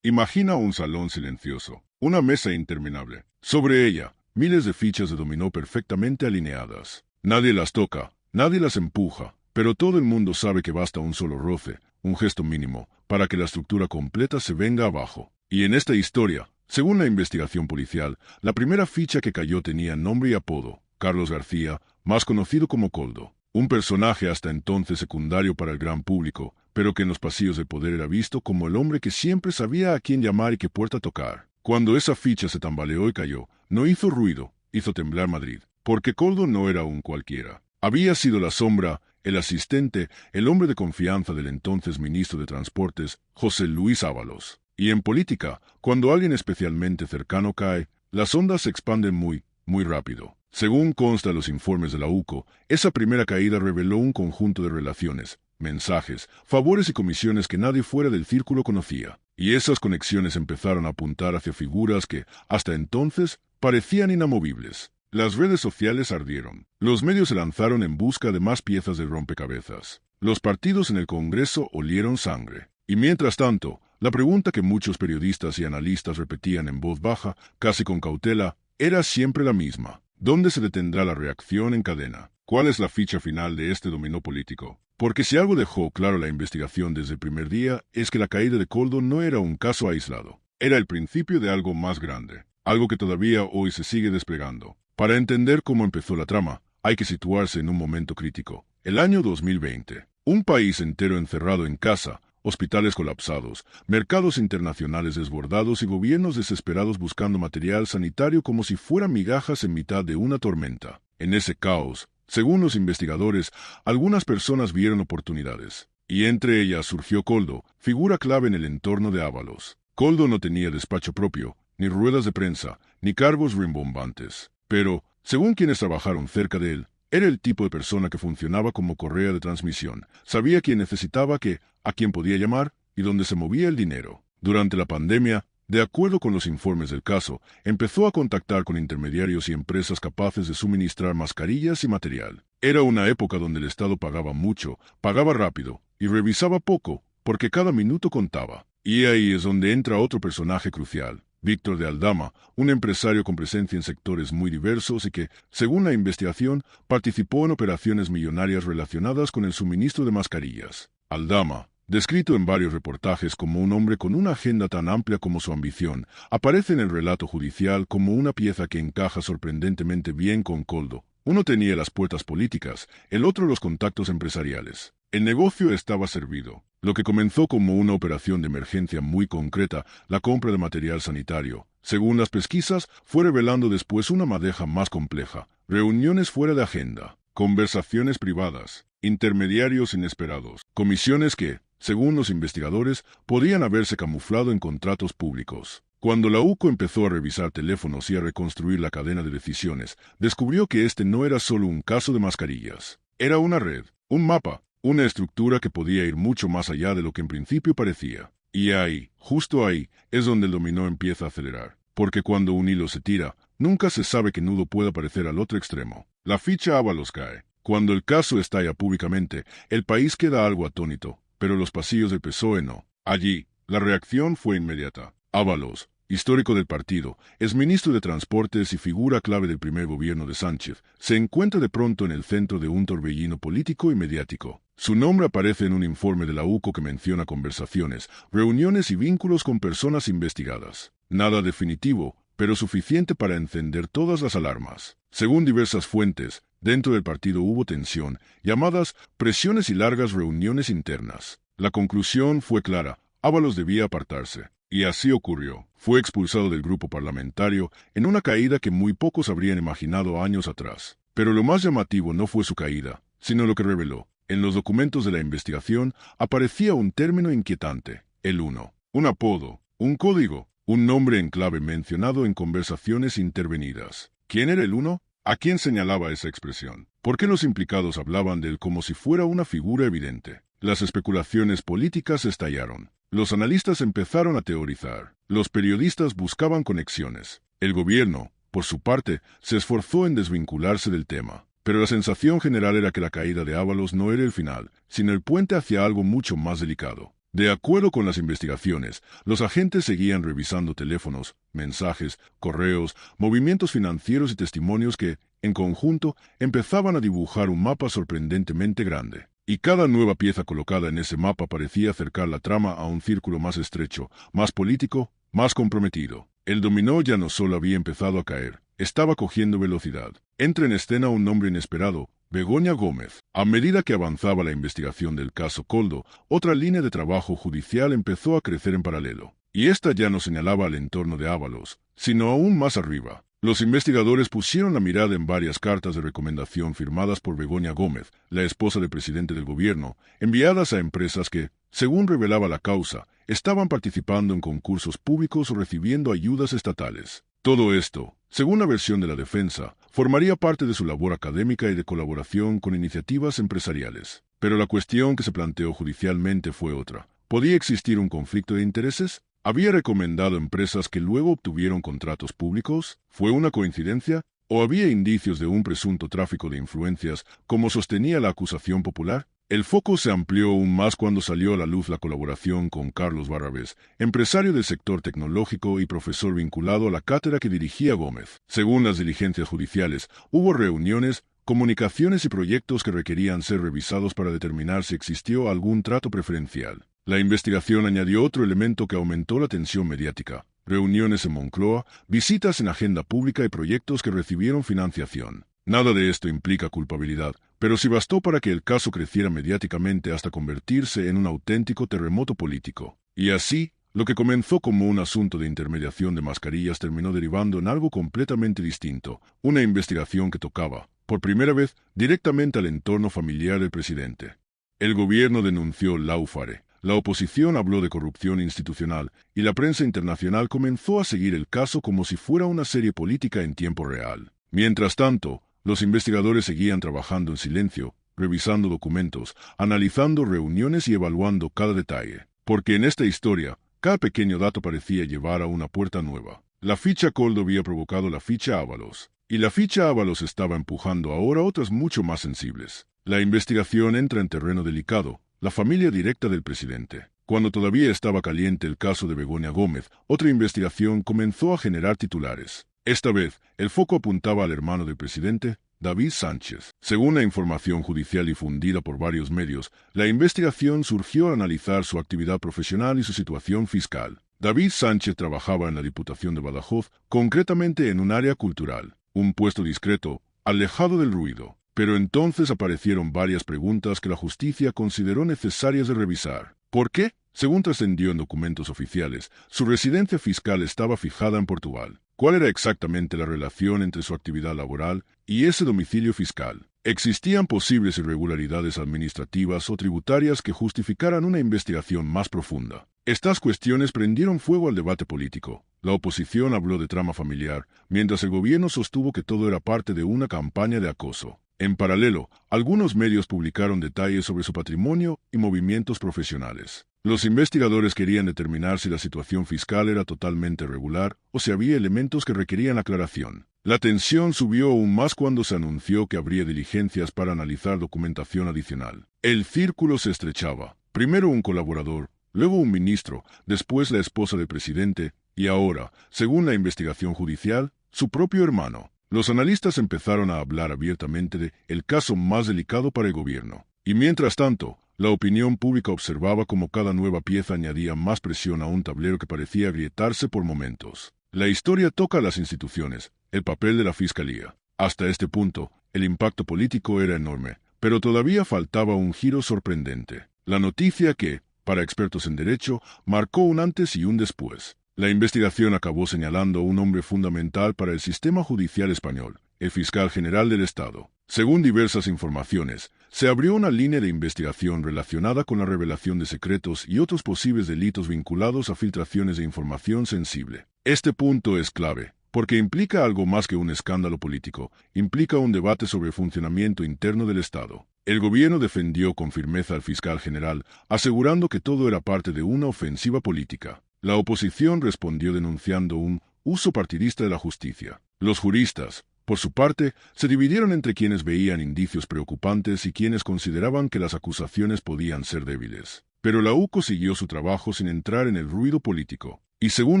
Imagina un salón silencioso, una mesa interminable. Sobre ella, miles de fichas de dominó perfectamente alineadas. Nadie las toca, nadie las empuja, pero todo el mundo sabe que basta un solo roce, un gesto mínimo, para que la estructura completa se venga abajo. Y en esta historia, según la investigación policial, la primera ficha que cayó tenía nombre y apodo: Carlos García, más conocido como Koldo. Un personaje hasta entonces secundario para el gran público, pero que en los pasillos del poder era visto como el hombre que siempre sabía a quién llamar y qué puerta tocar. Cuando esa ficha se tambaleó y cayó, no hizo ruido, hizo temblar Madrid, porque Koldo no era un cualquiera. Había sido la sombra, el asistente, el hombre de confianza del entonces ministro de Transportes, José Luis Ábalos. Y en política, cuando alguien especialmente cercano cae, las ondas se expanden muy rápido. Según consta en los informes de la UCO, esa primera caída reveló un conjunto de relaciones, mensajes, favores y comisiones que nadie fuera del círculo conocía. Y esas conexiones empezaron a apuntar hacia figuras que, hasta entonces, parecían inamovibles. Las redes sociales ardieron. Los medios se lanzaron en busca de más piezas del rompecabezas. Los partidos en el Congreso olieron sangre. Y mientras tanto, la pregunta que muchos periodistas y analistas repetían en voz baja, casi con cautela, era siempre la misma. ¿Dónde se detendrá la reacción en cadena? ¿Cuál es la ficha final de este dominó político? Porque si algo dejó claro la investigación desde el primer día, es que la caída de Koldo no era un caso aislado. Era el principio de algo más grande, algo que todavía hoy se sigue desplegando. Para entender cómo empezó la trama, hay que situarse en un momento crítico. El año 2020. Un país entero encerrado en casa, hospitales colapsados, mercados internacionales desbordados y gobiernos desesperados buscando material sanitario como si fueran migajas en mitad de una tormenta. En ese caos, según los investigadores, algunas personas vieron oportunidades. Y entre ellas surgió Koldo, figura clave en el entorno de Ábalos. Koldo no tenía despacho propio, ni ruedas de prensa, ni cargos rimbombantes. Pero, según quienes trabajaron cerca de él, era el tipo de persona que funcionaba como correa de transmisión. Sabía quién necesitaba qué, a quién podía llamar y dónde se movía el dinero. Durante la pandemia, de acuerdo con los informes del caso, empezó a contactar con intermediarios y empresas capaces de suministrar mascarillas y material. Era una época donde el Estado pagaba mucho, pagaba rápido y revisaba poco, porque cada minuto contaba. Y ahí es donde entra otro personaje crucial: Víctor de Aldama, un empresario con presencia en sectores muy diversos y que, según la investigación, participó en operaciones millonarias relacionadas con el suministro de mascarillas. Aldama, descrito en varios reportajes como un hombre con una agenda tan amplia como su ambición, aparece en el relato judicial como una pieza que encaja sorprendentemente bien con Koldo. Uno tenía las puertas políticas, el otro los contactos empresariales. El negocio estaba servido. Lo que comenzó como una operación de emergencia muy concreta, la compra de material sanitario, según las pesquisas, fue revelando después una madeja más compleja: reuniones fuera de agenda, conversaciones privadas, intermediarios inesperados, comisiones que, según los investigadores, podían haberse camuflado en contratos públicos. Cuando la UCO empezó a revisar teléfonos y a reconstruir la cadena de decisiones, descubrió que este no era solo un caso de mascarillas. Era una red, un mapa, una estructura que podía ir mucho más allá de lo que en principio parecía. Y ahí, justo ahí, es donde el dominó empieza a acelerar. Porque cuando un hilo se tira, nunca se sabe qué nudo puede aparecer al otro extremo. La ficha Ábalos cae. Cuando el caso estalla públicamente, el país queda algo atónito, pero los pasillos del PSOE no. Allí, la reacción fue inmediata. Ábalos, histórico del partido, exministro de Transportes y figura clave del primer gobierno de Sánchez, se encuentra de pronto en el centro de un torbellino político y mediático. Su nombre aparece en un informe de la UCO que menciona conversaciones, reuniones y vínculos con personas investigadas. Nada definitivo, pero suficiente para encender todas las alarmas. Según diversas fuentes, dentro del partido hubo tensión, llamadas presiones y largas reuniones internas. La conclusión fue clara: Ábalos debía apartarse. Y así ocurrió. Fue expulsado del grupo parlamentario en una caída que muy pocos habrían imaginado años atrás. Pero lo más llamativo no fue su caída, sino lo que reveló. En los documentos de la investigación aparecía un término inquietante: el uno. Un apodo, un código, un nombre en clave mencionado en conversaciones intervenidas. ¿Quién era el uno? ¿A quién señalaba esa expresión? ¿Por qué los implicados hablaban de él como si fuera una figura evidente? Las especulaciones políticas estallaron. Los analistas empezaron a teorizar. Los periodistas buscaban conexiones. El gobierno, por su parte, se esforzó en desvincularse del tema. Pero la sensación general era que la caída de Ábalos no era el final, sino el puente hacia algo mucho más delicado. De acuerdo con las investigaciones, los agentes seguían revisando teléfonos, mensajes, correos, movimientos financieros y testimonios que, en conjunto, empezaban a dibujar un mapa sorprendentemente grande. Y cada nueva pieza colocada en ese mapa parecía acercar la trama a un círculo más estrecho, más político, más comprometido. El dominó ya no solo había empezado a caer, estaba cogiendo velocidad. Entra en escena un nombre inesperado, Begoña Gómez. A medida que avanzaba la investigación del caso Koldo, otra línea de trabajo judicial empezó a crecer en paralelo. Y esta ya no señalaba al entorno de Ábalos, sino aún más arriba. Los investigadores pusieron la mirada en varias cartas de recomendación firmadas por Begoña Gómez, la esposa del presidente del gobierno, enviadas a empresas que, según revelaba la causa, estaban participando en concursos públicos o recibiendo ayudas estatales. Todo esto, según la versión de la defensa, formaría parte de su labor académica y de colaboración con iniciativas empresariales. Pero la cuestión que se planteó judicialmente fue otra. ¿Podía existir un conflicto de intereses? ¿Había recomendado empresas que luego obtuvieron contratos públicos? ¿Fue una coincidencia? ¿O había indicios de un presunto tráfico de influencias, como sostenía la acusación popular? El foco se amplió aún más cuando salió a la luz la colaboración con Carlos Barrabés, empresario del sector tecnológico y profesor vinculado a la cátedra que dirigía Gómez. Según las diligencias judiciales, hubo reuniones, comunicaciones y proyectos que requerían ser revisados para determinar si existió algún trato preferencial. La investigación añadió otro elemento que aumentó la tensión mediática: reuniones en Moncloa, visitas en agenda pública y proyectos que recibieron financiación. Nada de esto implica culpabilidad, pero sí bastó para que el caso creciera mediáticamente hasta convertirse en un auténtico terremoto político. Y así, lo que comenzó como un asunto de intermediación de mascarillas terminó derivando en algo completamente distinto: una investigación que tocaba, por primera vez, directamente al entorno familiar del presidente. El gobierno denunció Lawfare. La oposición habló de corrupción institucional, y la prensa internacional comenzó a seguir el caso como si fuera una serie política en tiempo real. Mientras tanto, los investigadores seguían trabajando en silencio, revisando documentos, analizando reuniones y evaluando cada detalle. Porque en esta historia, cada pequeño dato parecía llevar a una puerta nueva. La ficha Koldo había provocado la ficha Ábalos, y la ficha Ábalos estaba empujando ahora otras mucho más sensibles. La investigación entra en terreno delicado: la familia directa del presidente. Cuando todavía estaba caliente el caso de Begoña Gómez, otra investigación comenzó a generar titulares. Esta vez, el foco apuntaba al hermano del presidente, David Sánchez. Según la información judicial difundida por varios medios, la investigación surgió al analizar su actividad profesional y su situación fiscal. David Sánchez trabajaba en la Diputación de Badajoz, concretamente en un área cultural, un puesto discreto, alejado del ruido. Pero entonces aparecieron varias preguntas que la justicia consideró necesarias de revisar. ¿Por qué? Según trascendió en documentos oficiales, su residencia fiscal estaba fijada en Portugal. ¿Cuál era exactamente la relación entre su actividad laboral y ese domicilio fiscal? ¿Existían posibles irregularidades administrativas o tributarias que justificaran una investigación más profunda? Estas cuestiones prendieron fuego al debate político. La oposición habló de trama familiar, mientras el gobierno sostuvo que todo era parte de una campaña de acoso. En paralelo, algunos medios publicaron detalles sobre su patrimonio y movimientos profesionales. Los investigadores querían determinar si la situación fiscal era totalmente regular o si había elementos que requerían aclaración. La tensión subió aún más cuando se anunció que habría diligencias para analizar documentación adicional. El círculo se estrechaba. Primero un colaborador, luego un ministro, después la esposa del presidente y ahora, según la investigación judicial, su propio hermano. Los analistas empezaron a hablar abiertamente de el caso más delicado para el gobierno. Y mientras tanto, la opinión pública observaba cómo cada nueva pieza añadía más presión a un tablero que parecía agrietarse por momentos. La historia toca a las instituciones, el papel de la fiscalía. Hasta este punto, el impacto político era enorme, pero todavía faltaba un giro sorprendente. La noticia que, para expertos en derecho, marcó un antes y un después. La investigación acabó señalando a un hombre fundamental para el sistema judicial español, el fiscal general del Estado. Según diversas informaciones, se abrió una línea de investigación relacionada con la revelación de secretos y otros posibles delitos vinculados a filtraciones de información sensible. Este punto es clave, porque implica algo más que un escándalo político, implica un debate sobre el funcionamiento interno del Estado. El gobierno defendió con firmeza al fiscal general, asegurando que todo era parte de una ofensiva política. La oposición respondió denunciando un uso partidista de la justicia. Los juristas, por su parte, se dividieron entre quienes veían indicios preocupantes y quienes consideraban que las acusaciones podían ser débiles. Pero la UCO siguió su trabajo sin entrar en el ruido político. Y según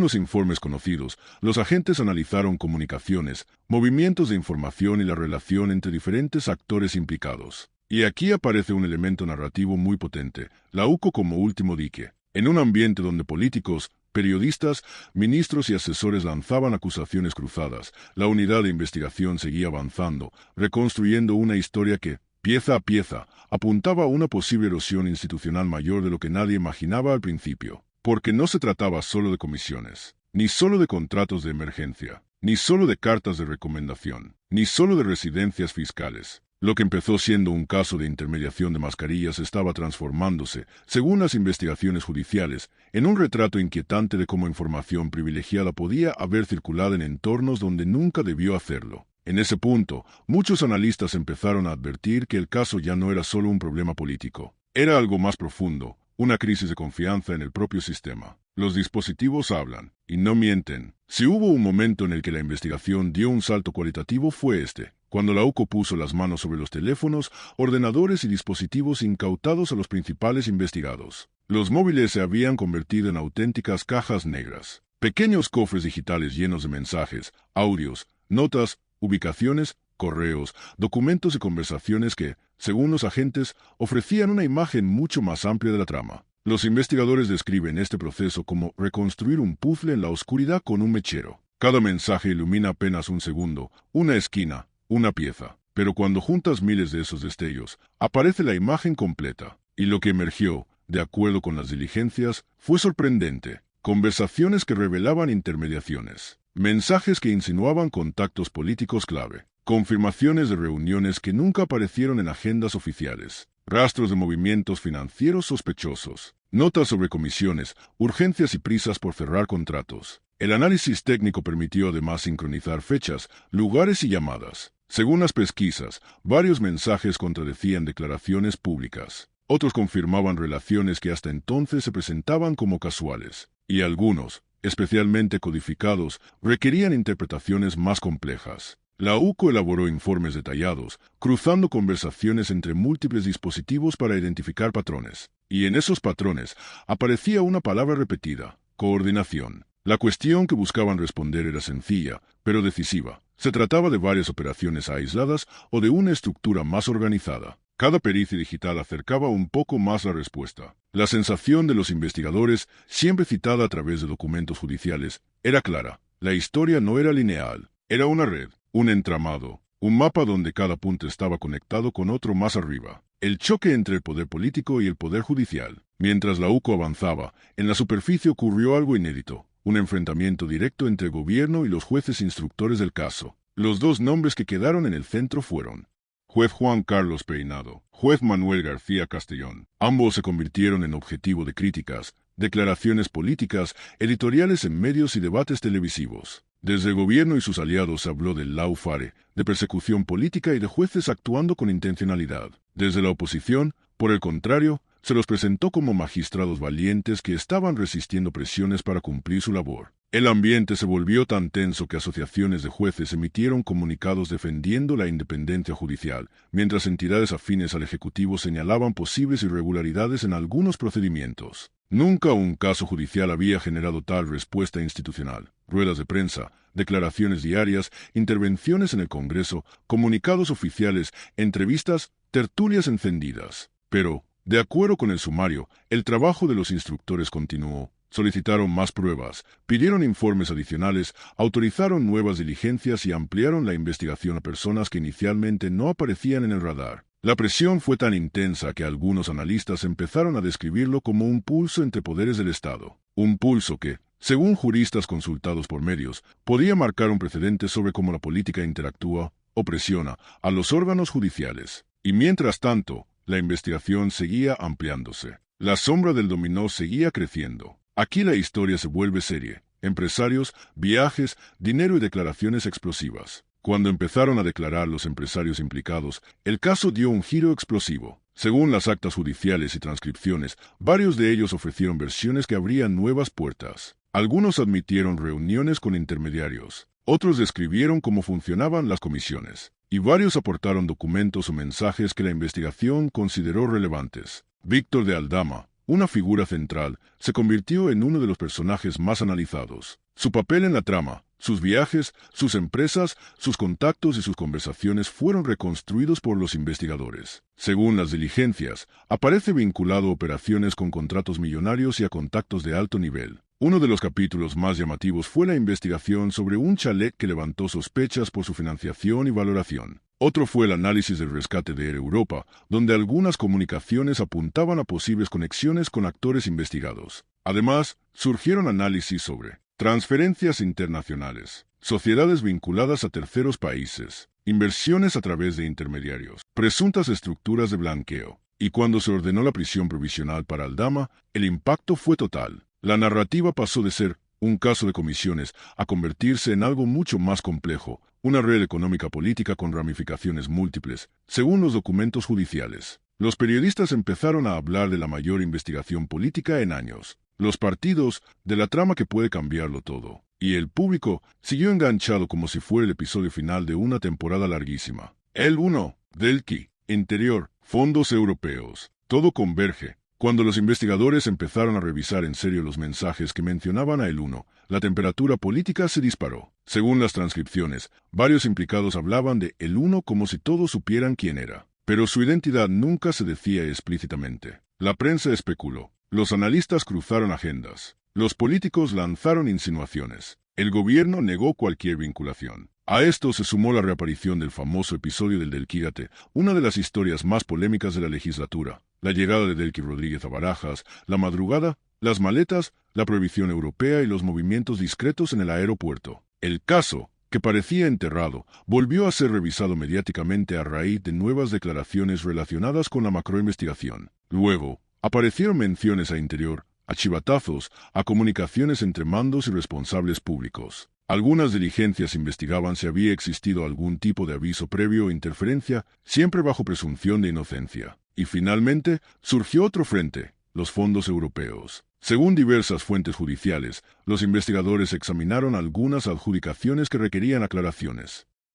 los informes conocidos, los agentes analizaron comunicaciones, movimientos de información y la relación entre diferentes actores implicados. Y aquí aparece un elemento narrativo muy potente, la UCO como último dique. En un ambiente donde políticos, periodistas, ministros y asesores lanzaban acusaciones cruzadas, la unidad de investigación seguía avanzando, reconstruyendo una historia que, pieza a pieza, apuntaba a una posible erosión institucional mayor de lo que nadie imaginaba al principio. Porque no se trataba solo de comisiones, ni solo de contratos de emergencia, ni solo de cartas de recomendación, ni solo de residencias fiscales. Lo que empezó siendo un caso de intermediación de mascarillas estaba transformándose, según las investigaciones judiciales, en un retrato inquietante de cómo información privilegiada podía haber circulado en entornos donde nunca debió hacerlo. En ese punto, muchos analistas empezaron a advertir que el caso ya no era solo un problema político, era algo más profundo. Una crisis de confianza en el propio sistema. Los dispositivos hablan, y no mienten. Si hubo un momento en el que la investigación dio un salto cualitativo fue cuando la UCO puso las manos sobre los teléfonos, ordenadores y dispositivos incautados a los principales investigados. Los móviles se habían convertido en auténticas cajas negras. Pequeños cofres digitales llenos de mensajes, audios, notas, ubicaciones, correos, documentos y conversaciones que, según los agentes, ofrecían una imagen mucho más amplia de la trama. Los investigadores describen este proceso como reconstruir un puzzle en la oscuridad con un mechero. Cada mensaje ilumina apenas un segundo, una esquina, una pieza. Pero cuando juntas miles de esos destellos, aparece la imagen completa. Y lo que emergió, de acuerdo con las diligencias, fue sorprendente. Conversaciones que revelaban intermediaciones. Mensajes que insinuaban contactos políticos clave. Confirmaciones de reuniones que nunca aparecieron en agendas oficiales. Rastros de movimientos financieros sospechosos. Notas sobre comisiones, urgencias y prisas por cerrar contratos. El análisis técnico permitió además sincronizar fechas, lugares y llamadas. Según las pesquisas, varios mensajes contradecían declaraciones públicas. Otros confirmaban relaciones que hasta entonces se presentaban como casuales. Y algunos, especialmente codificados, requerían interpretaciones más complejas. La UCO elaboró informes detallados, cruzando conversaciones entre múltiples dispositivos para identificar patrones. Y en esos patrones aparecía una palabra repetida: coordinación. La cuestión que buscaban responder era sencilla, pero decisiva. Se trataba de varias operaciones aisladas o de una estructura más organizada. Cada pericia digital acercaba un poco más la respuesta. La sensación de los investigadores, siempre citada a través de documentos judiciales, era clara. La historia no era lineal, era una red. Un entramado, un mapa donde cada punto estaba conectado con otro más arriba. El choque entre el poder político y el poder judicial. Mientras la UCO avanzaba, en la superficie ocurrió algo inédito. Un enfrentamiento directo entre el gobierno y los jueces instructores del caso. Los dos nombres que quedaron en el centro fueron juez Juan Carlos Peinado, juez Manuel García Castellón. Ambos se convirtieron en objetivo de críticas, declaraciones políticas, editoriales en medios y debates televisivos. Desde el gobierno y sus aliados se habló del lawfare, de persecución política y de jueces actuando con intencionalidad. Desde la oposición, por el contrario, se los presentó como magistrados valientes que estaban resistiendo presiones para cumplir su labor. El ambiente se volvió tan tenso que asociaciones de jueces emitieron comunicados defendiendo la independencia judicial, mientras entidades afines al Ejecutivo señalaban posibles irregularidades en algunos procedimientos. Nunca un caso judicial había generado tal respuesta institucional. Ruedas de prensa, declaraciones diarias, intervenciones en el Congreso, comunicados oficiales, entrevistas, tertulias encendidas. Pero, de acuerdo con el sumario, el trabajo de los instructores continuó. Solicitaron más pruebas, pidieron informes adicionales, autorizaron nuevas diligencias y ampliaron la investigación a personas que inicialmente no aparecían en el radar. La presión fue tan intensa que algunos analistas empezaron a describirlo como un pulso entre poderes del Estado. Un pulso que, según juristas consultados por medios, podía marcar un precedente sobre cómo la política interactúa o presiona a los órganos judiciales. Y mientras tanto, la investigación seguía ampliándose. La sombra del dominó seguía creciendo. Aquí la historia se vuelve seria. Empresarios, viajes, dinero y declaraciones explosivas. Cuando empezaron a declarar los empresarios implicados, el caso dio un giro explosivo. Según las actas judiciales y transcripciones, varios de ellos ofrecieron versiones que abrían nuevas puertas. Algunos admitieron reuniones con intermediarios. Otros describieron cómo funcionaban las comisiones. Y varios aportaron documentos o mensajes que la investigación consideró relevantes. Víctor de Aldama, una figura central, se convirtió en uno de los personajes más analizados. Su papel en la trama, sus viajes, sus empresas, sus contactos y sus conversaciones fueron reconstruidos por los investigadores. Según las diligencias, aparece vinculado a operaciones con contratos millonarios y a contactos de alto nivel. Uno de los capítulos más llamativos fue la investigación sobre un chalet que levantó sospechas por su financiación y valoración. Otro fue el análisis del rescate de Air Europa, donde algunas comunicaciones apuntaban a posibles conexiones con actores investigados. Además, surgieron análisis sobre transferencias internacionales, sociedades vinculadas a terceros países, inversiones a través de intermediarios, presuntas estructuras de blanqueo. Y cuando se ordenó la prisión provisional para Aldama, el impacto fue total. La narrativa pasó de ser un caso de comisiones a convertirse en algo mucho más complejo, una red económica política con ramificaciones múltiples, según los documentos judiciales. Los periodistas empezaron a hablar de la mayor investigación política en años, los partidos, de la trama que puede cambiarlo todo, y el público siguió enganchado como si fuera el episodio final de una temporada larguísima. El 1, Delki, interior, fondos europeos, todo converge. Cuando los investigadores empezaron a revisar en serio los mensajes que mencionaban a El 1, la temperatura política se disparó. Según las transcripciones, varios implicados hablaban de El 1 como si todos supieran quién era, pero su identidad nunca se decía explícitamente. La prensa especuló, los analistas cruzaron agendas, los políticos lanzaron insinuaciones, el gobierno negó cualquier vinculación. A esto se sumó la reaparición del famoso episodio del Delquírate, una de las historias más polémicas de la legislatura. La llegada de Delqui Rodríguez a Barajas, la madrugada, las maletas, la prohibición europea y los movimientos discretos en el aeropuerto. El caso, que parecía enterrado, volvió a ser revisado mediáticamente a raíz de nuevas declaraciones relacionadas con la macroinvestigación. Luego, aparecieron menciones a interior, a chivatazos, a comunicaciones entre mandos y responsables públicos. Algunas diligencias investigaban si había existido algún tipo de aviso previo o interferencia, siempre bajo presunción de inocencia. Y finalmente, surgió otro frente, los fondos europeos. Según diversas fuentes judiciales, los investigadores examinaron algunas adjudicaciones que requerían aclaraciones.